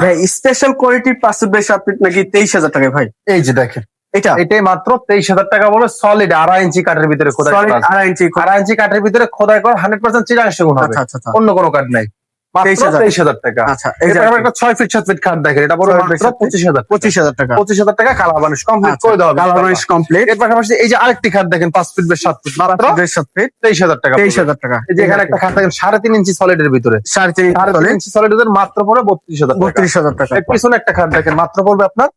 ভাই স্পেশাল কোয়ালিটির পাঁচশো বেশ আপনি নাকি 23,000 টাকায় ভাই? এই যে দেখেন, এটা এটাই মাত্র 23,000 টাকা বলে সলিড 2.5 ইঞ্চি কাঠের ভিতরে খোদাই সলিড করা আছে। 2.5 ইঞ্চি 2.5 ইঞ্চি কাঠের ভিতরে খোদাই করা 100% চিটাগাং সেগুন হবে, আচ্ছা আচ্ছা আচ্ছা অন্য কোনো কাঠ নাই। মাত্র 23,000 23,000 টাকা। আচ্ছা এই যে এরপর একটা 6 ফিট 7 ফিট কাঠ দেখেন, এটা বড় 6 মাত্র ফিট 7 ফিট 25,000 25,000 টাকা 25,000 টাকা কালার বানিশ কমপ্লিট করে দেওয়া হবে কালার ইনশাআল্লাহ। বানিশ কমপ্লিট এর পাশাপাশি এই যে আরেকটি খাট দেখেন 5 ফিট বাই 7 ফিট মাত্র 7 ফিট 23,000 টাকা। 23,000 টাকা। এই যে এখানে একটা খাট দেখেন 3.5 ইঞ্চি সলিডের ভিতরে, 3.5 ইঞ্চি সলিডের মাত্র পড়বে 32,000 টাকা। 32,000 টাকা। এর পিছনে একটা খাট দেখেন মাত্র পড়বে আপনার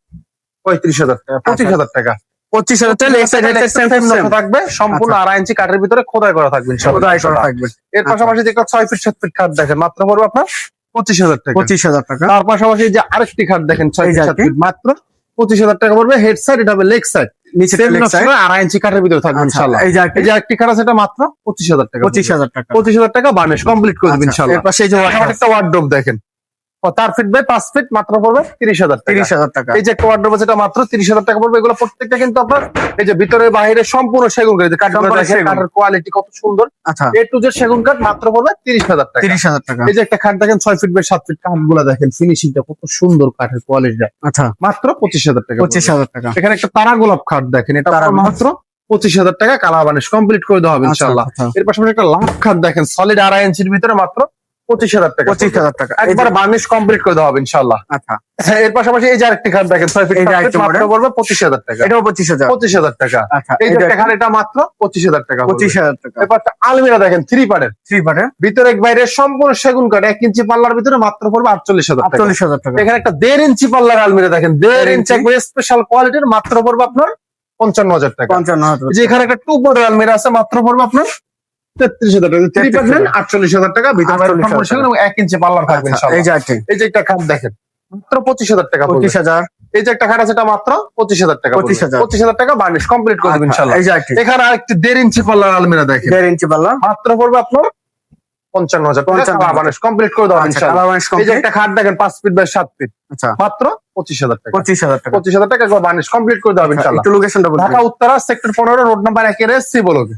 35,000 টাকা, 25,000 টাকা। 25,000 টাকা leg side head same same থাকবে, সম্পূর্ণ 2.5 ইঞ্চি কাঠের ভিতরে খোদাই করা থাকবে ইনশাআল্লাহ। খোদাই করা থাকবে। এর পাশাপাশি যে একটা 6 ফিট 7 ফিট খাট দেখেন মাত্র পড়বে আপনার 25,000 টাকা। 25,000 টাকা। তার পাশাপাশি যে আরেকটি খাট দেখেন 6 এই ফিট যে 7 আরেকটি। ফিট মাত্র 25,000 টাকা পড়বে। হেড সাইড, এটা হবে লেগ সাইড, নিচে সেম লেগ সাইড 2.5 ইঞ্চি কাঠের ভিতরে থাকবে আচ্ছা, ইনশাআল্লাহ। এই যে এই যে আরেকটি খাট আছে, এটা মাত্র 25,000 টাকা। 25,000 টাকা। 25,000 টাকা বানিশ কমপ্লিট করে দিবেন আচ্ছা, ইনশাআল্লাহ। এর পাশে এই যে একটা ওয়ার্ডরোব দেখেন 4 ফিট বাই 5 ফিট মাত্র পড়বে 30,000 টাকা। 30,000 টাকা। এই যে একটা ওয়ার্ডরোব আছে, এটা মাত্র 30,000 টাকা পড়বে। এগুলো প্রত্যেকটা কিন্তু আপনার এই যে ভিতরে বাইরে সম্পূর্ণ সেগুন কাঠ, কাঠগুলো সম্পূর্ণ দেখেন, সেগুন। কাঠের কোয়ালিটি কত সুন্দর। আচ্ছা এ টু জেড সেগুন কাঠ মাত্র পড়বে 30,000 টাকা। 30,000 টাকা। এই যে একটা খাট দেখেন 6 ফিট বাই 7 ফিট, কাঠগুলো দেখেন ফিনিশিংটা কত সুন্দর, কাঠের কোয়ালিটিটা আচ্ছা মাত্র 25,000 টাকা। 25,000 টাকা। এখানে একটা তারা গোলাপ খাট দেখেন, এটা তারা গোলাপ। মাত্র 25,000 টাকা কালার বানিশ কমপ্লিট করে দেওয়া হবে আচ্ছা, ইনশাআল্লাহ। আচ্ছা। এর পাশাপাশি একটা লাভ খাট দেখেন সলিড 2.5 ইঞ্চির ভিতরে মাত্র 25,000 টাকা। 25,000 টাকা। এই যে- একবার বার্নিশ কমপ্লিট করে দেওয়া হবে ইনশাআল্লাহ। আচ্ছা হ্যাঁ, এর পাশাপাশি এই যে আরেকটি খাট দেখেন 6 ফিট এই যে 7 আরেকটি ফিট মাত্র model। পড়বে 25,000 টাকা। এটাও 25,000। 25,000 টাকা। আচ্ছা এই যে একটা খাট, এটা মাত্র 25,000 টাকা পড়বে। 25,000 টাকা। এরপর একটা আলমিরা দেখেন 3 পার্টের, 3 পার্টের ভিতরে বাইরে সম্পূর্ণ সেগুন কাঠ, 1 ইঞ্চি পাল্লার ভিতরে মাত্র পড়বে 48,000 টাকা। 48,000 টাকা। এখানে একটা 1.5 ইঞ্চি পাল্লার আলমিরা দেখেন, 1.5 ইঞ্চি ইঞ্চি। একবার স্পেশাল কোয়ালিটির মাত্র পড়বে আপনার 55,000 টাকা। 55,000 যে এখানে একটা 2 পার্টের আলমিরা আছে, মাত্র পড়বে আপনার 33,000 টাকা। 3 পার্ট নেন 48,000 টাকা, ভিতরে বাইরে 48,000 সম্পূর্ণ সেগুন এবং 1 ইঞ্চি পাল্লার থাকবে আচ্ছা, ইনশাআল্লাহ। এই যে আরেকটি এই যে একটা খাট দেখেন মাত্র 25,000 টাকা পড়বে। 25,000। এই যে একটা খাট আছে, এটা মাত্র 25,000 টাকা। 25,000 25,000 টাকা বার্নিশ কমপ্লিট করে দেবেন আচ্ছা, ইনশাআল্লাহ। এই যে আরেকটি এখানে আরেকটি 1.5 ইঞ্চি পাল্লার আলমিরা দেখেন 1.5 ইঞ্চি পাল্লা মাত্র পড়বে আপনার 55,000 টাকা, 55,000 কালার বার্নিশ কমপ্লিট করে দেওয়া হবে আচ্ছা ইনশাআল্লাহ। কালার বানিশ এই যে কমপ্লিট। একটা খাট দেখেন 5 ফিট বাই 7 ফিট আচ্ছা মাত্র 25,000 টাকা। 25,000 টাকা। 25,000 টাকা একবার বার্নিশ কমপ্লিট করে দেওয়া হবে আচ্ছা, ইনশাআল্লাহ। একটু লোকেশনটা বলুন। Dhaka Uttara sector 15 road number 1 এর সি ব্লকে।